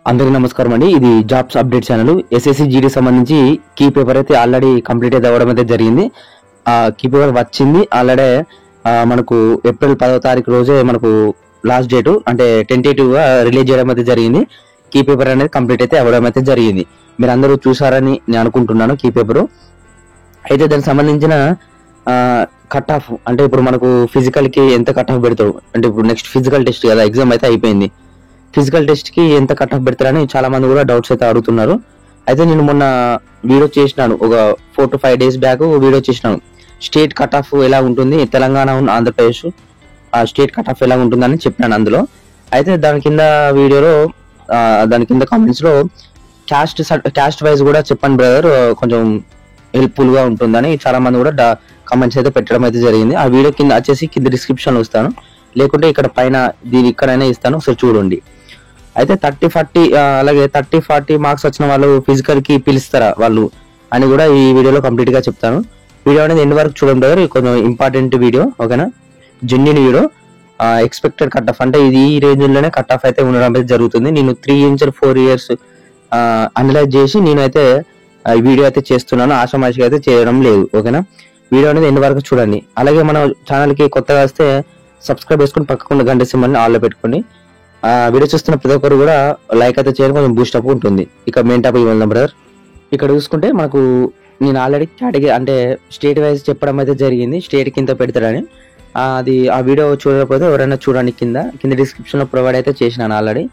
అందరికీ నమస్కారం అండి. ఇది jobs update channel. SSC GD సంబంధించి కీ పేపర్ అయితే ఆల్రెడీ కంప్లీట్ అయితే అవ్వడం అయితే జరిగింది. కీ పేపర్ వచ్చింది ఆల్రెడీ. మనకు ఏప్రిల్ 10వ తారీఖు రోజే మనకు లాస్ట్ డేట్, అంటే టెంటేటివ్గా రిలీజ్ చేయడం అయితే జరిగింది. కీ పేపర్ అనేది కంప్లీట్ అయితే అవ్వడం అయితే జరిగింది. మీరు అందరూ చూసారని నేను అనుకుంటున్నాను. కీ పేపర్ అయితే దానికి సంబంధించిన కట్ ఆఫ్, అంటే ఇప్పుడు మనకు ఫిజికల్ కి ఎంత కట్ ఆఫ్ పెడతారు, అంటే ఇప్పుడు నెక్స్ట్ ఫిజికల్ టెస్ట్ కదా, ఎగ్జామ్ అయితే అయిపోయింది. ఫిజికల్ టెస్ట్ కి ఎంత కట్ ఆఫ్ పెడతారని చాలా మంది కూడా డౌట్స్ అయితే అడుగుతున్నారు. అయితే నేను మొన్న వీడియో చేసినాను, ఒక 4 to 5 days బ్యాక్ వీడియో చేసినాను. స్టేట్ కట్ ఆఫ్ ఎలా ఉంటుంది, తెలంగాణ ఆంధ్రప్రదేశ్ ఆ స్టేట్ కట్ ఆఫ్ ఎలా ఉంటుందని చెప్పినాను అందులో. అయితే దాని కింద వీడియోలో దాని కింద కామెంట్స్ లో క్యాస్ట్ వైజ్ కూడా చెప్పండి బ్రదర్, కొంచెం హెల్ప్ఫుల్ గా ఉంటుందని చాలా మంది కూడా కామెంట్స్ అయితే పెట్టడం అయితే జరిగింది. ఆ వీడియో కింద వచ్చేసి కింద డిస్క్రిప్షన్ లో ఇస్తాను, లేకుంటే ఇక్కడ పైన దీని ఇక్కడైనా ఇస్తాను, ఒకసారి చూడండి. అయితే 30-40 అలాగే 30-40 మార్క్స్ వచ్చిన వాళ్ళు ఫిజికల్ కి పిలుస్తారా వాళ్ళు అని కూడా ఈ వీడియోలో కంప్లీట్ గా చెప్తాను. వీడియో అనేది ఎండ్ వరకు చూడండి బ్రదర్, కొంచెం ఇంపార్టెంట్ వీడియో, ఓకేనా. Genuine video. Expected cut off అంటే ఇది ఈ రేంజ్ లోనే కట్ ఆఫ్ అయితే ఉండడం అయితే జరుగుతుంది. నేను 3 నుంచి 4 years అనలైజ్ చేసి నేనైతే ఈ వీడియో అయితే చేస్తున్నాను, ఆషామాషిగా అయితే చేయడం లేదు, ఓకేనా. వీడియో అనేది ఎండ్ వరకు చూడండి. అలాగే మన ఛానల్ కి కొత్తగా వస్తే సబ్స్క్రైబ్ చేసుకుని పక్కకున్న గంట సింబల్ని ఆల్లో పెట్టుకోండి. వీడియో చూస్తున్న ప్రతి ఒక్కరు కూడా లైక్ అయితే చేయడం కొంచెం బూస్ట్ అప్ ఉంటుంది. ఇక మెయిన్ టాపిక్ వెళ్దాం బ్రదర్. ఇక్కడ చూసుకుంటే మనకు నేను ఆల్రెడీ కేటగిరీ అంటే స్టేట్ వైజ్ చెప్పడం అయితే జరిగింది, స్టేట్ కింద పెడతాడని. అది ఆ వీడియో చూడకపోతే ఎవరైనా చూడండి, కింద డిస్క్రిప్షన్ లో ప్రొవైడ్ అయితే చేసినాను ఆల్రెడీ.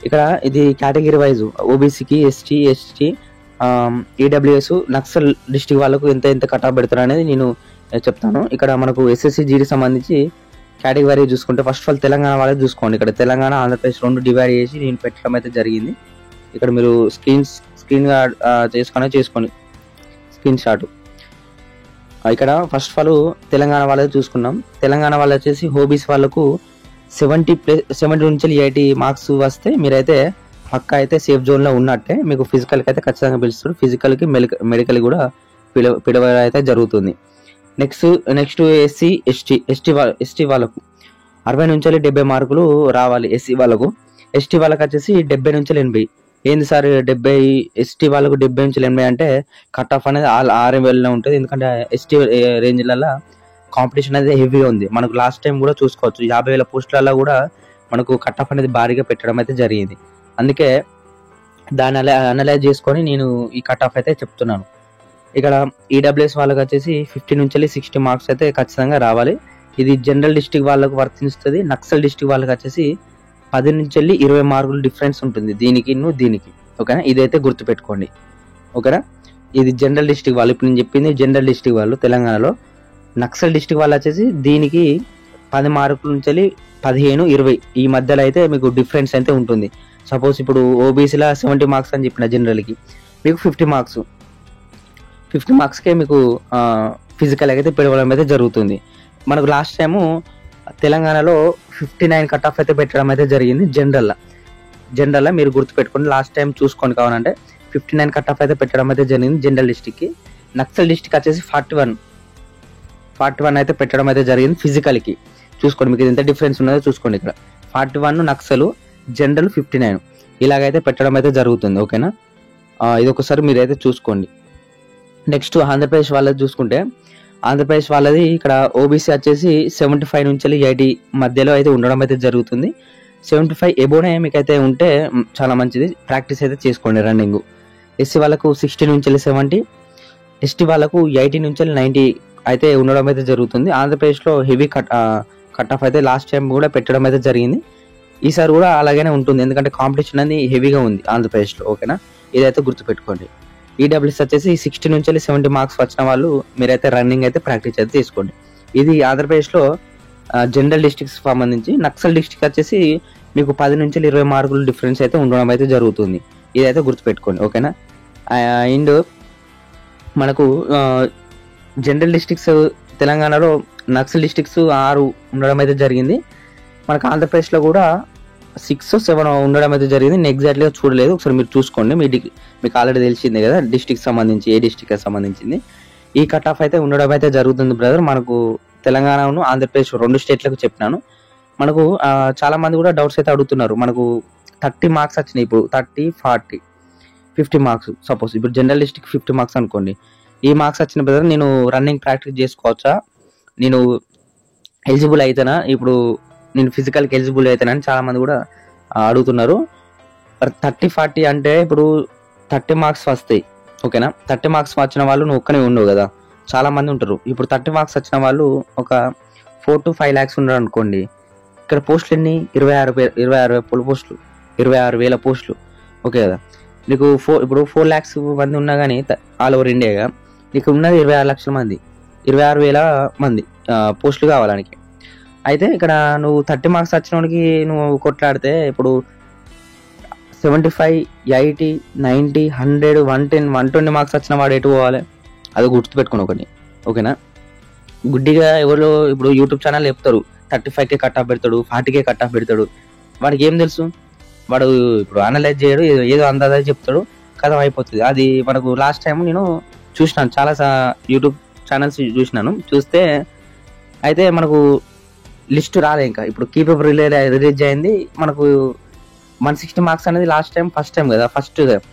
ఇక్కడ ఇది కేటగిరీ వైజ్ ఓబీసీకి, ST, ST, EWS, Naxal district వాళ్ళకు ఎంత కట్ ఆఫ్ పెడతారు అనేది నేను చెప్తాను. ఇక్కడ మనకు ఎస్ఎస్సి జీడీ సంబంధించి కేటగిరీ చూసుకుంటే ఫస్ట్ ఆఫ్ ఆల్ తెలంగాణ వాళ్ళకి చూసుకోండి. ఇక్కడ తెలంగాణ, ఆంధ్రప్రదేశ్ 2 డివైడ్ చేసి నేను పెట్టడం అయితే జరిగింది. ఇక్కడ మీరు స్క్రీన్ చేసుకోండి స్క్రీన్ షాట్. ఇక్కడ ఫస్ట్ ఆఫ్ ఆల్ తెలంగాణ వాళ్ళది చూసుకున్నాం. తెలంగాణ వాళ్ళు వచ్చేసి ఓబీసీ వాళ్ళకు 70 నుంచి 80 మార్క్స్ వస్తే మీరైతే పక్కా అయితే సేఫ్ జోన్ లో ఉన్నట్టే. మీకు ఫిజికల్ కి అయితే ఖచ్చితంగా పిలుస్తారు, ఫిజికల్ కి మెడికల్ కూడా పిలవడం అయితే జరుగుతుంది. నెక్స్ట్ ఎస్టీ వాళ్ళకు 60 నుంచి 70 మార్కులు రావాలి. ఎస్సీ వాళ్ళకు, ఎస్టీ వాళ్ళకి వచ్చేసి 70 నుంచి 80. ఏంది సార్ 70, ఎస్టీ వాళ్ళకు 70 నుంచి 80 అంటే కట్ ఆఫ్ అనేది 6,000 ఉంటుంది. ఎందుకంటే ఎస్టీ రేంజ్లలో కాంపిటీషన్ అనేది హెవీగా ఉంది. మనకు లాస్ట్ టైం కూడా చూసుకోవచ్చు, 50,000 పోస్టులలో కూడా మనకు కట్ ఆఫ్ అనేది భారీగా పెట్టడం అయితే జరిగింది. అందుకే దాన్ని అనలైజ్ చేసుకొని నేను ఈ కట్ ఆఫ్ అయితే చెప్తున్నాను. ఇక్కడ ఈడబ్ల్యూఎస్ వాళ్ళకి వచ్చేసి 50 నుంచి 60 మార్క్స్ అయితే ఖచ్చితంగా రావాలి. ఇది జనరల్ డిస్ట్రిక్ట్ వాళ్ళకు వర్తిస్తుంది. నక్సల్ డిస్ట్రిక్ట్ వాళ్ళకి వచ్చేసి 10 నుంచి 20 మార్కులు డిఫరెన్స్ ఉంటుంది దీనికి ఓకేనా. ఇదైతే గుర్తుపెట్టుకోండి, ఓకేనా. ఇది జనరల్ డిస్ట్రిక్ట్ వాళ్ళు, ఇప్పుడు నేను చెప్పింది జనరల్ డిస్ట్రిక్ట్ వాళ్ళు తెలంగాణలో. నక్సల్ డిస్ట్రిక్ట్ వాళ్ళు వచ్చేసి దీనికి 10 మార్కుల నుంచి 15, 20 ఈ మధ్యలో అయితే మీకు డిఫరెన్స్ అయితే ఉంటుంది. సపోజ్ ఇప్పుడు ఓబీసీలో 70 మార్క్స్ అని చెప్పిన జనరల్కి, మీకు 50 మార్క్స్కే మీకు ఫిజికల్ అయితే పెరగడం అయితే జరుగుతుంది. మనకు లాస్ట్ టైము తెలంగాణలో 59 కట్ ఆఫ్ అయితే పెట్టడం అయితే జరిగింది జనరల్లో మీరు గుర్తుపెట్టుకోండి. లాస్ట్ టైం చూసుకోండి కావాలంటే 59 కట్ ఆఫ్ అయితే పెట్టడం అయితే జరిగింది జనరల్ డిస్ట్రిక్ట్కి. నక్సల్ డిస్ట్రిక్ట్ వచ్చేసి 41 అయితే పెట్టడం అయితే జరిగింది ఫిజికల్కి. చూసుకోండి మీకు ఎంత డిఫరెన్స్ ఉన్నదో చూసుకోండి. ఇక్కడ 41 నక్సల్, జనరల్ 59 ఇలాగైతే పెట్టడం అయితే జరుగుతుంది, ఓకేనా. ఇది ఒకసారి మీరైతే చూసుకోండి. నెక్స్ట్ ఆంధ్రప్రదేశ్ వాళ్ళది చూసుకుంటే, ఆంధ్రప్రదేశ్ వాళ్ళది ఇక్కడ ఓబీసీ వచ్చేసి 75 నుంచి 80 మధ్యలో అయితే ఉండడం అయితే జరుగుతుంది. 75 ఎబోనే మీకైతే ఉంటే చాలా మంచిది, ప్రాక్టీస్ అయితే చేసుకోండి రన్నింగ్. ఎస్సీ వాళ్ళకు 60 నుంచి 70, ఎస్టీ వాళ్ళకు 80 నుంచి 90 అయితే ఉండడం అయితే జరుగుతుంది. ఆంధ్రప్రదేశ్లో హెవీ కట్ ఆఫ్ అయితే లాస్ట్ టైం కూడా పెట్టడం అయితే జరిగింది. ఈసారి కూడా అలాగనే ఉంటుంది, ఎందుకంటే కాంపిటీషన్ అనేది హెవీగా ఉంది ఆంధ్రప్రదేశ్లో, ఓకేనా. ఇదైతే గుర్తుపెట్టుకోండి. ఈడబ్ల్యూఎస్ వచ్చేసి 60 నుంచి 70 మార్క్స్ వచ్చిన వాళ్ళు మీరైతే రన్నింగ్ అయితే ప్రాక్టీస్ అయితే తీసుకోండి. ఇది ఆంధ్రప్రదేశ్లో జనరల్ డిస్ట్రిక్ట్స్ సంబంధించి. నక్సల్ డిస్ట్రిక్ట్ వచ్చేసి మీకు 10 నుంచి 20 మార్కులు డిఫరెన్స్ అయితే ఉండడం అయితే జరుగుతుంది. ఇదైతే గుర్తుపెట్టుకోండి, ఓకేనా. అండ్ మనకు జనరల్ డిస్ట్రిక్ట్స్ తెలంగాణలో నక్సల్ డిస్ట్రిక్ట్స్ 6 ఉండడం అయితే జరిగింది. మనకు ఆంధ్రప్రదేశ్లో కూడా 6, 7 ఉండడం అయితే జరిగింది. నేను ఎగ్జాక్ట్లీగా చూడలేదు, ఒకసారి మీరు చూసుకోండి. మీకు ఆల్రెడీ తెలిసిందే కదా డిస్ట్రిక్ట్ సంబంధించి, ఏ డిస్ట్రిక్ట్ సంబంధించింది. ఈ కట్ ఆఫ్ అయితే ఉండడం అయితే జరుగుతుంది బ్రదర్. మనకు తెలంగాణను, ఆంధ్రప్రదేశ్ 2 స్టేట్లకు చెప్పినాను. మనకు చాలా మంది కూడా డౌట్స్ అయితే అడుగుతున్నారు. మనకు 30 మార్క్స్ వచ్చినాయి. ఇప్పుడు 30, 40, 50 మార్క్స్ సపోజ్. ఇప్పుడు జర్నలిస్ట్కి 50 మార్క్స్ అనుకోండి. ఈ మార్క్స్ వచ్చిన బ్రదర్ నేను రన్నింగ్ ప్రాక్టీస్ చేసుకోవచ్చా, నేను ఎలిజిబుల్ అయితేనా, ఇప్పుడు నేను ఫిజికల్కి ఎలిజిబుల్ అయితేనా అని చాలామంది కూడా అడుగుతున్నారు. 30, 40 అంటే ఇప్పుడు 30 మార్క్స్ వస్తాయి, ఓకేనా. 30 మార్క్స్ వచ్చిన వాళ్ళు నువ్వు ఒక్కనే ఉండవు కదా, చాలా మంది ఉంటారు. ఇప్పుడు 30 మార్క్స్ వచ్చిన వాళ్ళు ఒక 4 to 5 lakhs ఉన్నారు అనుకోండి. ఇక్కడ పోస్టులు ఎన్ని? 26,000 పోస్టులు, 26,000 పోస్టులు, ఓకే కదా. నీకు ఇప్పుడు 4 lakhs మంది ఉన్నా కానీ ఆల్ ఓవర్ ఇండియాగా నీకు ఉన్నది 26 లక్షల మంది, 26,000 మంది పోస్టులు కావాలానికి. అయితే ఇక్కడ నువ్వు 30 మార్క్స్ వచ్చిన వాడికి నువ్వు కొట్లాడితే ఇప్పుడు 75, 80, 90, 100, 110, 120 మార్క్స్ వచ్చిన వాడు ఎటు పోవాలి? అది గుర్తుపెట్టుకుని ఒకటి, ఓకేనా. గుడ్డిగా ఎవరు ఇప్పుడు యూట్యూబ్ ఛానల్ చెప్తారు 35K కట్ ఆఫ్ పెడతాడు, 40K కట్ ఆఫ్ పెడతాడు. వాడికి ఏం తెలుసు? వాడు ఇప్పుడు అనలైజ్ చేయడు, ఏదో అందాజ చెప్తాడు, కథ అయిపోతుంది. అది మనకు లాస్ట్ టైం నేను చూసినాను, చాలా యూట్యూబ్ ఛానల్స్ చూసినాను. చూస్తే అయితే మనకు లిస్ట్ రాలే ఇంకా. ఇప్పుడు కీ పేపర్ రిలీజ్ అయింది, మనకు 160 మార్క్స్ అనేది లాస్ట్ టైం ఫస్ట్ టైం కదా,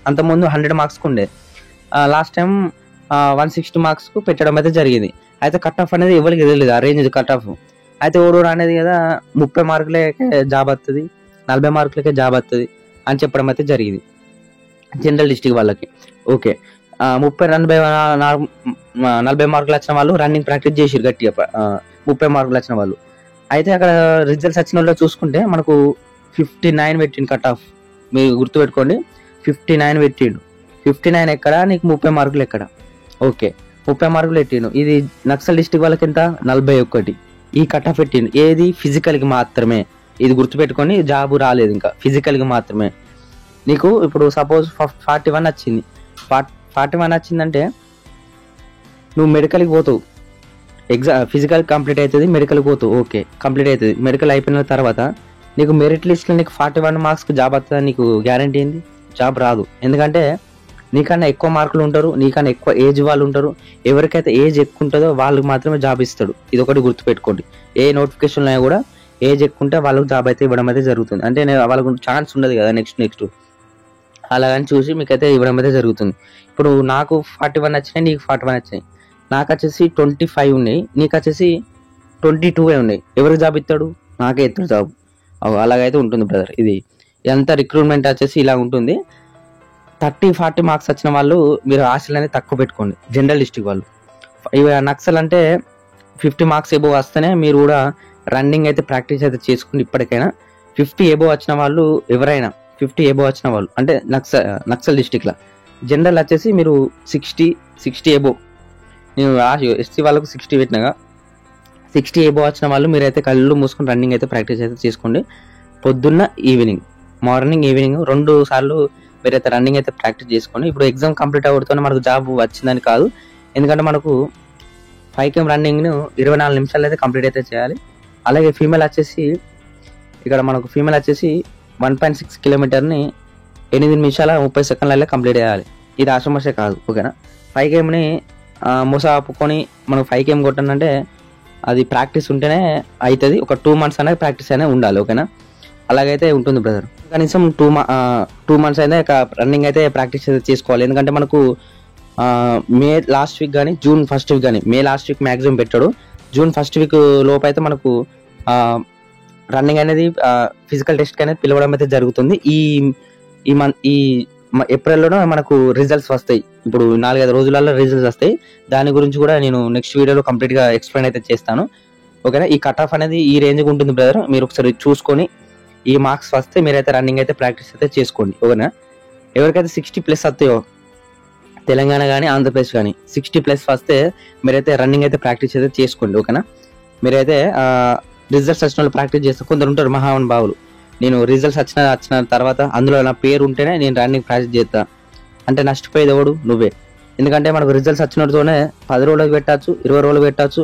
అంతకుముందు 100 మార్క్స్కి ఉండే. లాస్ట్ టైం 160 మార్క్స్కు పెట్టడం అయితే జరిగింది. అయితే కట్ ఆఫ్ అనేది ఎవరికి తెలియదు, ఆ రేంజ్ కట్ ఆఫ్. అయితే ఓడో అనేది కదా 30 మార్కులకే జాబ్ వస్తుంది, 40 మార్కులకే జాబ్ వస్తుంది అని చెప్పడం అయితే జరిగింది జనరల్ డిస్ట్రిక్ట్ వాళ్ళకి. ఓకే, 40 మార్కులు వచ్చిన వాళ్ళు రన్నింగ్ ప్రాక్టీస్ చేసిరు గట్టిగా, 30 మార్కులు వచ్చిన వాళ్ళు. అయితే అక్కడ రిజల్ట్స్ వచ్చిన వాళ్ళు చూసుకుంటే మనకు 59 పెట్టిండు కట్ ఆఫ్. మీరు గుర్తుపెట్టుకోండి, 59 పెట్టిండు. 59 ఎక్కడ, నీకు 30 మార్కులు ఎక్కడ? ఓకే, 30 మార్కులు పెట్టిండు. ఇది నక్సల్ డిస్ట్రిక్ట్ వాళ్ళకి ఎంత? 41. ఈ కట్ ఆఫ్ పెట్టిండు. ఏది? ఫిజికల్కి మాత్రమే. ఇది గుర్తుపెట్టుకొని, జాబ్ రాలేదు ఇంకా, ఫిజికల్కి మాత్రమే. నీకు ఇప్పుడు సపోజ్ 41 వచ్చింది, 41 వచ్చిందంటే నువ్వు మెడికల్కి పోతావు, ఫిజికల్ కంప్లీట్ అవుతుంది, మెడికల్కి పోతావు, ఓకే కంప్లీట్ అవుతుంది. మెడికల్ అయిపోయిన తర్వాత నీకు మెరిట్ లిస్ట్లో నీకు 41 మార్క్స్కి జాబ్ వస్తుందా? నీకు గ్యారంటీ ఏంది? జాబ్ రాదు. ఎందుకంటే నీకన్నా ఎక్కువ మార్కులు ఉంటారు, నీకన్నా ఎక్కువ ఏజ్ వాళ్ళు ఉంటారు. ఎవరికైతే ఏజ్ ఎక్కువ ఉంటుందో వాళ్ళకి మాత్రమే జాబ్ ఇస్తాడు. ఇది ఒకటి గుర్తుపెట్టుకోండి. ఏ నోటిఫికేషన్లో అయినా కూడా ఏజ్ ఎక్కువ ఉంటే వాళ్ళకి జాబ్ అయితే ఇవ్వడం అయితే జరుగుతుంది. అంటే వాళ్ళకు ఛాన్స్ ఉండదు కదా నెక్స్ట్ అలాగని చూసి మీకైతే ఇవ్వడం అయితే జరుగుతుంది. ఇప్పుడు నాకు 41 వచ్చినాయి, నీకు 41 వచ్చినాయి. నాకు వచ్చేసి 25 ఉన్నాయి, నీకు వచ్చేసి 22 ఉన్నాయి. ఎవరికి జాబ్ ఇస్తాడు? నాకే ఇస్తాడు జాబ్. అలాగైతే ఉంటుంది బ్రదర్. ఇది ఎంత రిక్రూట్మెంట్ వచ్చేసి ఇలా ఉంటుంది. 30, 40 మార్క్స్ వచ్చిన వాళ్ళు మీరు ఆశలు అనేది తక్కువ పెట్టుకోండి. జనరల్ డిస్ట్రిక్ట్ వాళ్ళు ఇవి నక్సల్ అంటే 50 మార్క్స్ ఎబో వస్తేనే మీరు కూడా రన్నింగ్ అయితే ప్రాక్టీస్ అయితే చేసుకోండి. ఇప్పటికైనా 50 ఎబో వచ్చిన వాళ్ళు, ఎవరైనా 50 ఎబో వచ్చిన వాళ్ళు అంటే నక్సల్ డిస్ట్రిక్ట్లో. జనరల్ వచ్చేసి మీరు 60 ఎబో, నేను ఎస్సీ వాళ్ళకు 60 పెట్టినాగా, 60 ఎబో వచ్చిన వాళ్ళు మీరైతే కళ్ళు మూసుకొని రన్నింగ్ అయితే ప్రాక్టీస్ అయితే చేసుకోండి. పొద్దున్న మార్నింగ్ ఈవినింగ్ 2 సార్లు మీరైతే రన్నింగ్ అయితే ప్రాక్టీస్ చేసుకోండి. ఇప్పుడు ఎగ్జామ్ కంప్లీట్ అవ్వడంతో మనకు జాబ్ వచ్చిందని కాదు, ఎందుకంటే మనకు 5 km రన్నింగ్ను 24 నిమిషాలు అయితే కంప్లీట్ అయితే చేయాలి. అలాగే ఫీమేల్ వచ్చేసి ఇక్కడ మనకు ఫీమేల్ వచ్చేసి 1.6 కిలోమీటర్ని 8 నిమిషాల 30 సెకండ్లలో కంప్లీట్ చేయాలి. ఇది ఆషమషే కాదు, ఓకేనా. 5 kmని మూస ఆపుకొని మనం 5 km కొట్టానంటే అది ప్రాక్టీస్ ఉంటేనే అవుతుంది. ఒక 2 months అనేది ప్రాక్టీస్ అనేది ఉండాలి, ఓకేనా. అలాగైతే ఉంటుంది బ్రదర్. కనీసం 2 months అయితే రన్నింగ్ అయితే ప్రాక్టీస్ అయితే చేసుకోవాలి. ఎందుకంటే మనకు మే లాస్ట్ వీక్ కానీ జూన్ ఫస్ట్ వీక్ కానీ, మే లాస్ట్ వీక్ మ్యాక్సిమం పెట్టాడు, జూన్ ఫస్ట్ వీక్ లోపు అయితే మనకు రన్నింగ్ అనేది ఫిజికల్ టెస్ట్ అనేది పిలవడం అయితే జరుగుతుంది. ఈ ఏప్రిల్లోనే మనకు రిజల్ట్స్ వస్తాయి. ఇప్పుడు 4-5 రోజులలో రిజల్ట్స్ వస్తాయి. దాని గురించి కూడా నేను నెక్స్ట్ వీడియోలో కంప్లీట్గా ఎక్స్ప్లెయిన్ అయితే చేస్తాను, ఓకేనా. ఈ కట్ ఆఫ్ అనేది ఈ రేంజ్గా ఉంటుంది బ్రదర్. మీరు ఒకసారి చూసుకొని ఈ మార్క్స్ వస్తే మీరైతే రన్నింగ్ అయితే ప్రాక్టీస్ అయితే చేసుకోండి, ఓకేనా. ఎవరికైతే 60+ వస్తాయో తెలంగాణ కానీ ఆంధ్రప్రదేశ్ కానీ 60+ వస్తే మీరైతే రన్నింగ్ అయితే ప్రాక్టీస్ అయితే చేసుకోండి, ఓకేనా. మీరైతే రిజల్ట్స్ వచ్చిన వాళ్ళు ప్రాక్టీస్ చేస్తే కొందరు ఉంటారు మహానుభావులు, నేను రిజల్ట్స్ వచ్చిన తర్వాత అందులో నా పేరు ఉంటేనే నేను రన్నింగ్ ప్రాక్టీస్ చేస్తా అంటే నష్టపోయేది ఎవడు? నువ్వే. ఎందుకంటే మనకు రిజల్ట్స్ వచ్చినతోనే 10 రోజులకు పెట్టచ్చు, 20 రోజులకు పెట్టచ్చు,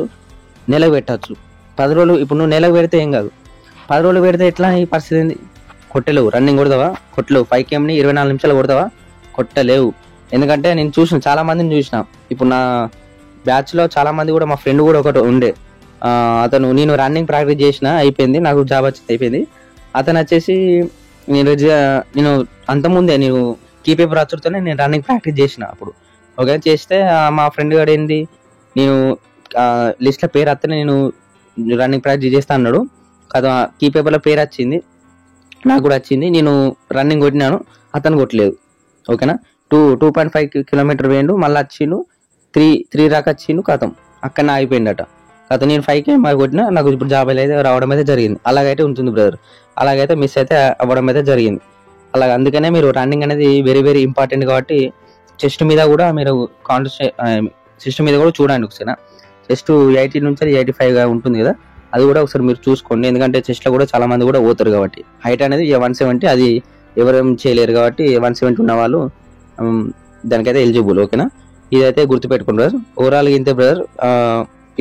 నెలకు పెట్టచ్చు. 10 రోజులు ఇప్పుడు నువ్వు నెలకు పెడితే ఏం కాదు, 10 రోజులు పెడితే ఎట్లా ఈ పరిస్థితి ఏంది? కొట్టలేవు. రన్నింగ్ కొడతావా? కొట్టలేవు. 5 kmని 24 నిమిషాలు కొడతావా? కొట్టలేవు. ఎందుకంటే నేను చాలా మందిని చూసిన. ఇప్పుడు నా బ్యాచ్లో చాలా మంది కూడా, మా ఫ్రెండ్ కూడా ఒకటి ఉండే, అతను నేను రన్నింగ్ ప్రాక్టీస్ చేసిన అయిపోయింది, నాకు జాబ్ వచ్చింది అయిపోయింది. అతను వచ్చేసి నేను అంతకుముందే నేను కీ పేపర్ వచ్చుతోనే నేను రన్నింగ్ ప్రాక్టీస్ చేసిన అప్పుడు. ఓకే, చేస్తే మా ఫ్రెండ్ గారు ఏంది, నేను లిస్ట్లో పేరు వస్తేనే నేను రన్నింగ్ ప్రాక్టీస్ చేస్తా అన్నాడు కదా. కీ పేపర్లో పేరు వచ్చింది, నాకు కూడా వచ్చింది. నేను రన్నింగ్ కొట్టినాను, అతను కొట్టలేదు. ఓకేనా, 2.5 కిలోమీటర్ వేయండు, మళ్ళీ వచ్చిండు 3 రాక వచ్చిండు, కథం అక్కడ ఆగిపోయిందట. కథ నేను 5 కిలోమీటర్ కొట్టినా, నాకు ఇప్పుడు జాబ్ అయితే రావడం అయితే జరిగింది. అలాగైతే ఉంటుంది బ్రదర్, అలాగైతే మిస్ అయితే అవ్వడం అయితే జరిగింది. అలాగే అందుకనే మీరు రన్నింగ్ అనేది వెరీ వెరీ ఇంపార్టెంట్. కాబట్టి చెస్ట్ మీద కూడా మీరు చెస్ట్ మీద కూడా చూడండి ఒకసారి. చెస్ట్ 80 నుంచి 85 ఉంటుంది కదా, అది కూడా ఒకసారి మీరు చూసుకోండి. ఎందుకంటే చెస్ట్లో కూడా చాలా మంది కూడా పోతారు కాబట్టి. హైట్ అనేది 170, అది ఎవరేం చేయలేరు కాబట్టి 170 ఉన్న వాళ్ళు దానికైతే ఎలిజిబుల్. ఓకేనా, ఇదైతే గుర్తుపెట్టుకోండి బ్రదర్. ఓవరాల్గా ఇంతే బ్రదర్.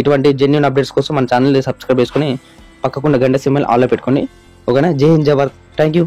ఇటువంటి జెన్యూన్ అప్డేట్స్ కోసం మన ఛానల్ని సబ్స్క్రైబ్ చేసుకొని పక్కకుండా గంట సింబల్ ఆల్లో పెట్టుకోండి. ఓకేనా, జై హింద్, జై భారత్, థ్యాంక్ యూ.